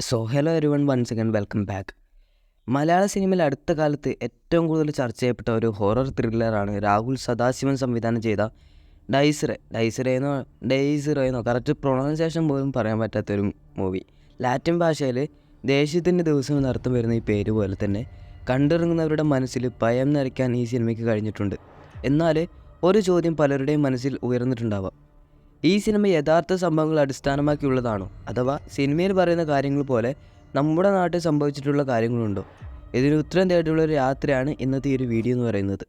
Hello everyone, once again welcome back. Malayala സിനിമയിൽ അടുത്ത കാലത്ത് ഏറ്റവും കൂടുതൽ ചർച്ച ചെയ്യപ്പെട്ട ഒരു ഹൊറർ ത്രില്ലറാണ് രാഹുൽ സദാശിവൻ സംവിധാനം ചെയ്ത ഡെയ്സിറേന്നോ കറക്റ്റ് പ്രൊണൗൺസിയേഷൻ പോലും പറയാൻ പറ്റാത്തൊരു മൂവി. ലാറ്റിൻ ഭാഷയിൽ ദേഷ്യത്തിൻ്റെ ദിവസം എന്നർത്ഥം വരുന്ന ഈ പേര് പോലെ തന്നെ കണ്ടിറങ്ങുന്നവരുടെ മനസ്സിൽ ഭയം നിറയ്ക്കാൻ ഈ സിനിമയ്ക്ക് കഴിഞ്ഞിട്ടുണ്ട്. എന്നാൽ ഒരു ചോദ്യം പലരുടെയും മനസ്സിൽ ഉയർന്നിട്ടുണ്ടാവാം: ഈ സിനിമ യഥാർത്ഥ സംഭവങ്ങൾ അടിസ്ഥാനമാക്കിയുള്ളതാണോ, അഥവാ സിനിമയിൽ പറയുന്ന കാര്യങ്ങൾ പോലെ നമ്മുടെ നാട്ടിൽ സംഭവിച്ചിട്ടുള്ള കാര്യങ്ങളുണ്ടോ? ഇതിന് ഉത്തരം തേടിയുള്ള ഒരു യാത്രയാണ് ഇന്നത്തെ ഈ ഒരു വീഡിയോ എന്ന് പറയുന്നത്.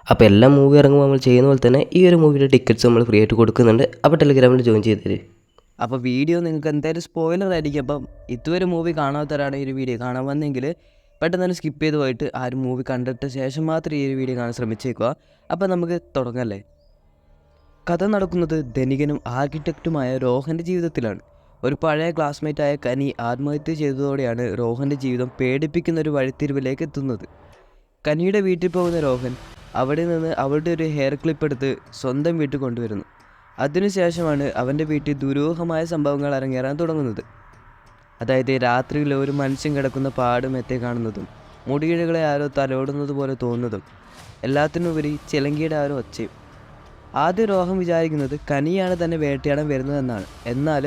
അപ്പോൾ എല്ലാ മൂവി ഇറങ്ങുമ്പോൾ നമ്മൾ ചെയ്യുന്ന പോലെ തന്നെ ഈ ഒരു മൂവിയുടെ ടിക്കറ്റ്സ് നമ്മൾ ഫ്രീ ആയിട്ട് കൊടുക്കുന്നുണ്ട്. അപ്പോൾ ടെലിഗ്രാമിൽ ജോയിൻ ചെയ്തേര്. അപ്പോൾ വീഡിയോ നിങ്ങൾക്ക് എന്തായാലും സ്പോയിലർ ആയിരിക്കും. അപ്പം ഇതുവരെ മൂവി കാണാത്തവരാണ് ഈ ഒരു വീഡിയോ കാണാൻ വന്നെങ്കിൽ പെട്ടെന്ന് തന്നെ സ്കിപ്പ് ചെയ്ത് പോയിട്ട് ആ ഒരു മൂവി കണ്ടിട്ട് ശേഷം മാത്രം ഈ ഒരു വീഡിയോ കാണാൻ ശ്രമിച്ചേക്കുക. അപ്പോൾ നമുക്ക് തുടങ്ങല്ലേ. കഥ നടക്കുന്നത് ധനികനും ആർക്കിടെക്റ്റുമായ രോഹൻ്റെ ജീവിതത്തിലാണ്. ഒരു പഴയ ക്ലാസ്മേറ്റായ കനി ആത്മഹത്യ ചെയ്തതോടെയാണ് രോഹൻ്റെ ജീവിതം പേടിപ്പിക്കുന്ന ഒരു വഴിത്തിരിവിലേക്ക് എത്തുന്നത്. കനിയുടെ വീട്ടിൽ പോകുന്ന രോഹൻ അവിടെ നിന്ന് അവളുടെ ഒരു ഹെയർ ക്ലിപ്പ് എടുത്ത് സ്വന്തം വീട്ടിൽ കൊണ്ടുവരുന്നു. അതിനുശേഷമാണ് അവൻ്റെ വീട്ടിൽ ദുരൂഹമായ സംഭവങ്ങൾ അരങ്ങേറാൻ തുടങ്ങുന്നത്. അതായത് രാത്രിയിൽ ഒരു മനുഷ്യൻ കിടക്കുന്ന പാടും എത്തെ കാണുന്നതും മുടിയിഴകളെ ആരോ തലോടുന്നത് പോലെ തോന്നുന്നതും എല്ലാത്തിനുപരി ചിലങ്കിയുടെ ആരോ ഒച്ചയും. ആദ്യം രോഹൻ വിചാരിക്കുന്നത് കനിയാണ് തന്നെ വേട്ടയാടാൻ വരുന്നതെന്നാണ്. എന്നാൽ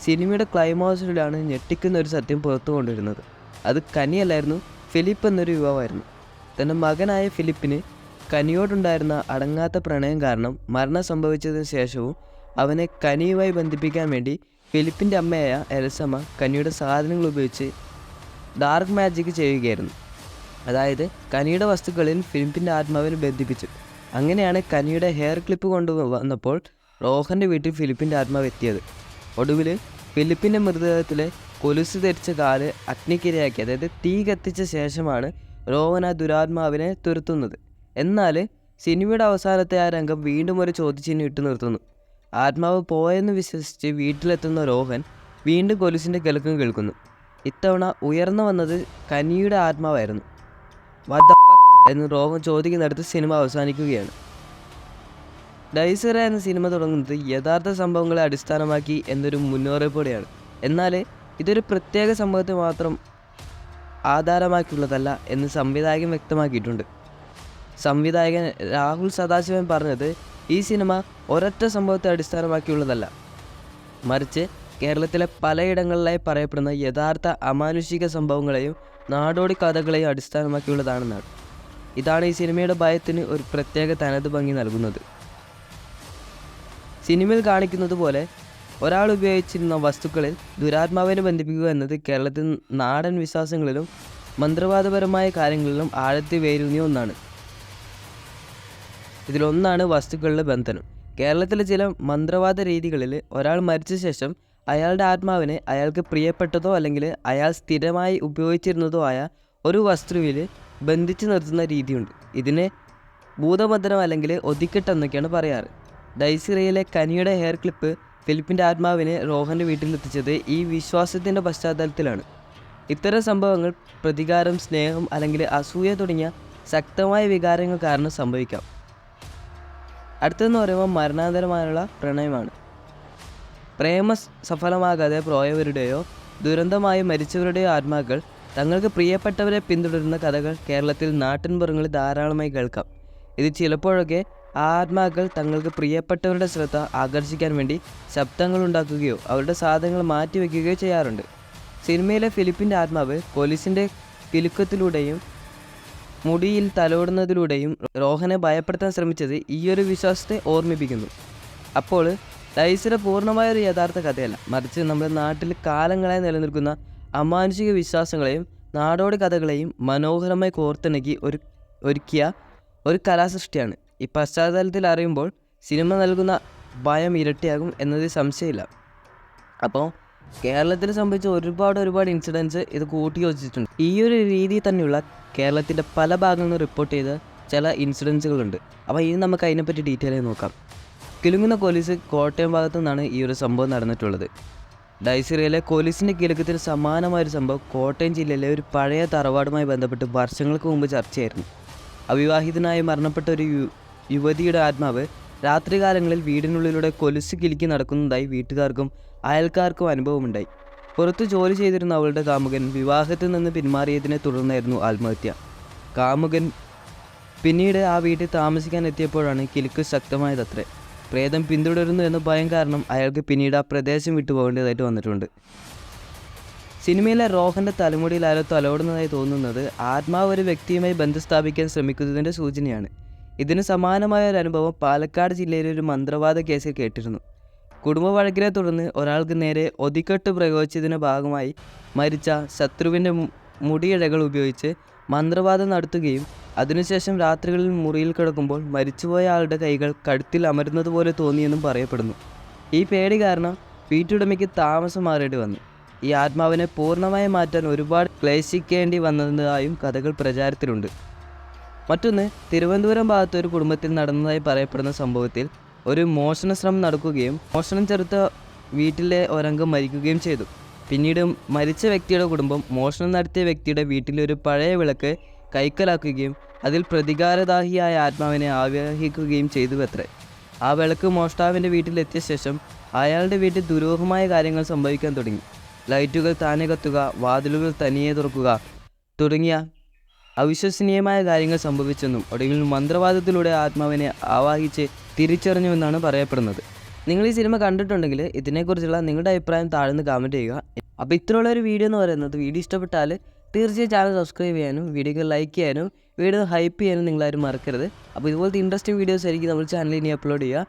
സിനിമയുടെ ക്ലൈമാക്സിലാണ് ഞെട്ടിക്കുന്ന ഒരു സത്യം പുറത്തു കൊണ്ടുവരുന്നത്. അത് കനിയല്ലായിരുന്നു, ഫിലിപ്പ് എന്നൊരു യുവാവായിരുന്നു. തൻ്റെ മകനായ ഫിലിപ്പിന് കനിയോടുണ്ടായിരുന്ന അടങ്ങാത്ത പ്രണയം കാരണം മരണം സംഭവിച്ചതിന് ശേഷവും അവനെ കനിയുമായി ബന്ധിപ്പിക്കാൻ വേണ്ടി ഫിലിപ്പിൻ്റെ അമ്മയായ എൽസമ്മ കനിയുടെ സാധനങ്ങൾ ഉപയോഗിച്ച് ഡാർക്ക് മാജിക് ചെയ്യുകയായിരുന്നു. അതായത് കനിയുടെ വസ്തുക്കളിൽ ഫിലിപ്പിൻ്റെ ആത്മാവിനെ ബന്ധിപ്പിച്ചു. അങ്ങനെയാണ് കനിയുടെ ഹെയർ ക്ലിപ്പ് കൊണ്ടുവന്നപ്പോൾ രോഹൻ്റെ വീട്ടിൽ ഫിലിപ്പിൻ്റെ ആത്മാവ് എത്തിയത്. ഒടുവിൽ ഫിലിപ്പിൻ്റെ മൃതദേഹത്തിലെ കൊലുസ് ധരിച്ച കാല് അഗ്നിക്കിരയാക്കി, അതായത് തീ കത്തിച്ച ശേഷമാണ് രോഹൻ ആ ദുരാത്മാവിനെ തുരത്തുന്നത്. എന്നാൽ സിനിമയുടെ അവസാനത്തെ ആ രംഗം വീണ്ടും ഒരു ചോദ്യചിഹ്നം ഇട്ട് നിർത്തുന്നു. ആത്മാവ് പോയെന്ന് വിശ്വസിച്ച് വീട്ടിലെത്തുന്ന രോഹൻ വീണ്ടും കൊലുസിൻ്റെ കിലുക്കം കേൾക്കുന്നു. ഇത്തവണ ഉയർന്നു വന്നത് കനിയുടെ ആത്മാവായിരുന്നു. വാട്ട് ദ ഫക്ക് എന്ന് രോഹൻ ചോദിക്കുന്നിടത്ത് സിനിമ അവസാനിക്കുകയാണ്. ഡെയ്സിറേ എന്ന സിനിമ തുടങ്ങുന്നത് യഥാർത്ഥ സംഭവങ്ങളെ അടിസ്ഥാനമാക്കി എന്നൊരു മുന്നറിയിപ്പോടെയാണ്. എന്നാൽ ഇതൊരു പ്രത്യേക സംഭവത്തെ മാത്രം ആധാരമാക്കിയുള്ളതല്ല എന്ന് സംവിധായകൻ വ്യക്തമാക്കിയിട്ടുണ്ട്. സംവിധായകൻ രാഹുൽ സദാശിവൻ പറഞ്ഞത് ഈ സിനിമ ഒരൊറ്റ സംഭവത്തെ അടിസ്ഥാനമാക്കിയുള്ളതല്ല, മറിച്ച് കേരളത്തിലെ പലയിടങ്ങളിലായി പറയപ്പെടുന്ന യഥാർത്ഥ അമാനുഷിക സംഭവങ്ങളെയും നാടോടി കഥകളെയും അടിസ്ഥാനമാക്കിയുള്ളതാണെന്നാണ്. ഇതാണ് ഈ സിനിമയുടെ ഭയത്തിന് ഒരു പ്രത്യേക തനത് ഭംഗി നൽകുന്നത്. സിനിമയിൽ കാണിക്കുന്നത് പോലെ ഒരാൾ ഉപയോഗിച്ചിരുന്ന വസ്തുക്കളിൽ ദുരാത്മാവിനെ ബന്ധിപ്പിക്കുക എന്നത് കേരളത്തിൽ നാടൻ വിശ്വാസങ്ങളിലും മന്ത്രവാദപരമായ കാര്യങ്ങളിലും ആഴത്തിൽ വേരൂന്നിയ ഒന്നാണ്. ഇതിലൊന്നാണ് വസ്തുക്കളുടെ ബന്ധനം. കേരളത്തിലെ ചില മന്ത്രവാദ രീതികളിൽ ഒരാൾ മരിച്ച ശേഷം അയാളുടെ ആത്മാവിനെ അയാൾക്ക് പ്രിയപ്പെട്ടതോ അല്ലെങ്കിൽ അയാൾ സ്ഥിരമായി ഉപയോഗിച്ചിരുന്നതോ ആയ ഒരു വസ്തുവിൽ ബന്ധിച്ചു നിർത്തുന്ന രീതിയുണ്ട്. ഇതിനെ ഭൂതബന്ധനം അല്ലെങ്കിൽ ഒതുക്കെട്ടെന്നൊക്കെയാണ് പറയാറ്. ഡെയ്സിറയിലെ കനിയുടെ ഹെയർ ക്ലിപ്പ് ഫിലിപ്പിൻ്റെ ആത്മാവിനെ രോഹൻ്റെ വീട്ടിലെത്തിച്ചത് ഈ വിശ്വാസത്തിൻ്റെ പശ്ചാത്തലത്തിലാണ്. ഇത്തരം സംഭവങ്ങൾ പ്രതികാരം, സ്നേഹം അല്ലെങ്കിൽ അസൂയ തുടങ്ങിയ ശക്തമായ വികാരങ്ങൾ കാരണം സംഭവിക്കാം. അടുത്തെന്ന് പറയുമ്പോൾ മരണാന്തരമായുള്ള പ്രണയമാണ്. പ്രേമ സഫലമാകാതെ പോയവരുടെയോ ദുരന്തമായി മരിച്ചവരുടെയോ ആത്മാക്കൾ തങ്ങൾക്ക് പ്രിയപ്പെട്ടവരെ പിന്തുടരുന്ന കഥകൾ കേരളത്തിൽ നാട്ടിൻപുറങ്ങളിൽ ധാരാളമായി കേൾക്കാം. ഇത് ചിലപ്പോഴൊക്കെ ആ ആത്മാക്കൾ തങ്ങൾക്ക് പ്രിയപ്പെട്ടവരുടെ ശ്രദ്ധ ആകർഷിക്കാൻ വേണ്ടി ശബ്ദങ്ങൾ ഉണ്ടാക്കുകയോ അവരുടെ സാധനങ്ങൾ മാറ്റിവെക്കുകയോ ചെയ്യാറുണ്ട്. സിനിമയിലെ ഫിലിപ്പിൻ്റെ ആത്മാവ് പോലീസിൻ്റെ കിലുക്കത്തിലൂടെയും മുടിയിൽ തലോടുന്നതിലൂടെയും രോഹനെ ഭയപ്പെടുത്താൻ ശ്രമിച്ചത് ഈയൊരു വിശ്വാസത്തെ ഓർമ്മിപ്പിക്കുന്നു. അപ്പോൾ ഡെയ്സിറേ പൂർണ്ണമായൊരു യഥാർത്ഥ കഥയല്ല, മറിച്ച് നമ്മുടെ നാട്ടിൽ കാലങ്ങളായി നിലനിൽക്കുന്ന അമാനുഷിക വിശ്വാസങ്ങളെയും നാടോടി കഥകളെയും മനോഹരമായി കോർത്തിണക്കി ഒരുക്കിയ ഒരു കലാസൃഷ്ടിയാണ്. ഈ പശ്ചാത്തലത്തിൽ അറിയുമ്പോൾ സിനിമ നൽകുന്ന ഭയം ഇരട്ടിയാകും എന്നതിൽ സംശയമില്ല. അപ്പോൾ കേരളത്തിൽ സംഭവിച്ച ഒരുപാട് ഇൻസിഡൻസ് ഇത് കൂട്ടി യോജിച്ചിട്ടുണ്ട്. ഈ ഒരു രീതിയിൽ തന്നെയുള്ള കേരളത്തിൻ്റെ പല ഭാഗങ്ങളിൽ നിന്ന് റിപ്പോർട്ട് ചെയ്ത ചില ഇൻസിഡൻസുകളുണ്ട്. അപ്പോൾ ഇനി നമുക്ക് അതിനെപ്പറ്റി ഡീറ്റെയിൽ ആയി നോക്കാം. കിലുങ്ങുന്ന പോലീസ് കോട്ടയം ഭാഗത്തു നിന്നാണ് ഈ ഒരു സംഭവം നടന്നിട്ടുള്ളത്. ഡെയ്സിറയിലെ പോലീസിൻ്റെ കിലുക്കത്തിന് സമാനമായൊരു സംഭവം കോട്ടയം ജില്ലയിലെ ഒരു പഴയ തറവാടുമായി ബന്ധപ്പെട്ട് വർഷങ്ങൾക്ക് മുമ്പ് ചർച്ചയായിരുന്നു. അവിവാഹിതനായി മരണപ്പെട്ട ഒരു യുവതിയുടെ ആത്മാവ് രാത്രികാലങ്ങളിൽ വീടിനുള്ളിലൂടെ കൊലുസ് കിലുക്കി നടക്കുന്നതായി വീട്ടുകാർക്കും അയൽക്കാർക്കും അനുഭവമുണ്ടായി. പുറത്ത് ജോലി ചെയ്തിരുന്ന അവളുടെ കാമുകൻ വിവാഹത്തിൽ നിന്ന് പിന്മാറിയതിനെ തുടർന്നായിരുന്നു ആത്മഹത്യ. കാമുകൻ പിന്നീട് ആ വീട്ടിൽ താമസിക്കാൻ എത്തിയപ്പോഴാണ് കിലുക്ക് ശക്തമായതത്രേ. പ്രേതം പിന്തുടരുന്നു എന്ന ഭയം കാരണം അയാൾക്ക് പിന്നീട് ആ പ്രദേശം വിട്ടുപോകേണ്ടതായിട്ട് വന്നിട്ടുണ്ട്. സിനിമയിലെ റോഹൻ്റെ തലമുടിയിൽ ആരോ തലോടുന്നതായി തോന്നുന്നത് ആത്മാവ് ഒരു വ്യക്തിയുമായി ബന്ധം സ്ഥാപിക്കാൻ ശ്രമിക്കുന്നതിൻ്റെ സൂചനയാണ്. ഇതിന് സമാനമായ ഒരു അനുഭവം പാലക്കാട് ജില്ലയിലെ ഒരു മന്ത്രവാദ കേസിൽ കേട്ടിരുന്നു. കുടുംബ വഴക്കിനെ തുടർന്ന് ഒരാൾക്ക് നേരെ ഒതിക്കെട്ട് പ്രയോഗിച്ചതിൻ്റെ ഭാഗമായി മരിച്ച ശത്രുവിൻ്റെ മുടിയിഴകൾ ഉപയോഗിച്ച് മന്ത്രവാദം നടത്തുകയും അതിനുശേഷം രാത്രികളിൽ മുറിയിൽ കിടക്കുമ്പോൾ മരിച്ചുപോയ ആളുടെ കൈകൾ കഴുത്തിൽ അമരുന്നത് പോലെ തോന്നിയെന്നും പറയപ്പെടുന്നു. ഈ പേടി കാരണം വീട്ടുടമയ്ക്ക് താമസം മാറേണ്ടി വന്നു. ഈ ആത്മാവിനെ പൂർണ്ണമായി മാറ്റാൻ ഒരുപാട് ക്ലേശിക്കേണ്ടി വന്നതായും കഥകൾ പ്രചാരത്തിലുണ്ട്. മറ്റൊന്ന്, തിരുവനന്തപുരം ഭാഗത്ത് ഒരു കുടുംബത്തിൽ നടന്നതായി പറയപ്പെടുന്ന സംഭവത്തിൽ ഒരു മോഷണ ശ്രമം നടക്കുകയും മോഷണം ചെറുത്ത വീട്ടിലെ ഒരംഗം മരിക്കുകയും ചെയ്തു. പിന്നീട് മരിച്ച വ്യക്തിയുടെ കുടുംബം മോഷണം നടത്തിയ വ്യക്തിയുടെ വീട്ടിലെ ഒരു പഴയ വിളക്ക് കൈക്കലാക്കുകയും അതിൽ പ്രതികാരദാഹിയായ ആത്മാവിനെ ആവാഹിക്കുകയും ചെയ്തുവത്രേ. ആ വിളക്ക് മോഷ്ടാവിൻ്റെ വീട്ടിലെത്തിയ ശേഷം അയാളുടെ വീട്ടിൽ ദുരൂഹമായ കാര്യങ്ങൾ സംഭവിക്കാൻ തുടങ്ങി. ലൈറ്റുകൾ താനെ കത്തുക, വാതിലുകൾ തനിയെ തുറക്കുക തുടങ്ങിയ അവിശ്വസനീയമായ കാര്യങ്ങൾ സംഭവിച്ചെന്നും ഒടുവിൽ മന്ത്രവാദത്തിലൂടെ ആത്മാവിനെ ആവാഹിച്ച് തിരിച്ചറിഞ്ഞുവെന്നാണ് പറയപ്പെടുന്നത്. നിങ്ങൾ ഈ സിനിമ കണ്ടിട്ടുണ്ടെങ്കിൽ ഇതിനെക്കുറിച്ചുള്ള നിങ്ങളുടെ അഭിപ്രായം താഴ്ന്ന് കമൻറ്റ് ചെയ്യുക. അപ്പോൾ ഇത്രയുള്ള ഒരു വീഡിയോ എന്ന് പറയുന്നത്, വീഡിയോ ഇഷ്ടപ്പെട്ടാൽ തീർച്ചയായും ചാനൽ സബ്സ്ക്രൈബ് ചെയ്യാനും വീഡിയോക്ക് ലൈക്ക് ചെയ്യാനും വീഡിയോ ഹൈപ്പ് ചെയ്യാനും നിങ്ങളാരും മറക്കരുത്. അപ്പോൾ ഇതുപോലത്തെ ഇൻട്രസ്റ്റിംഗ് വീഡിയോസ് ആയിരിക്കും നമ്മൾ ചാനലിൽ ഇനി അപ്ലോഡ് ചെയ്യുക.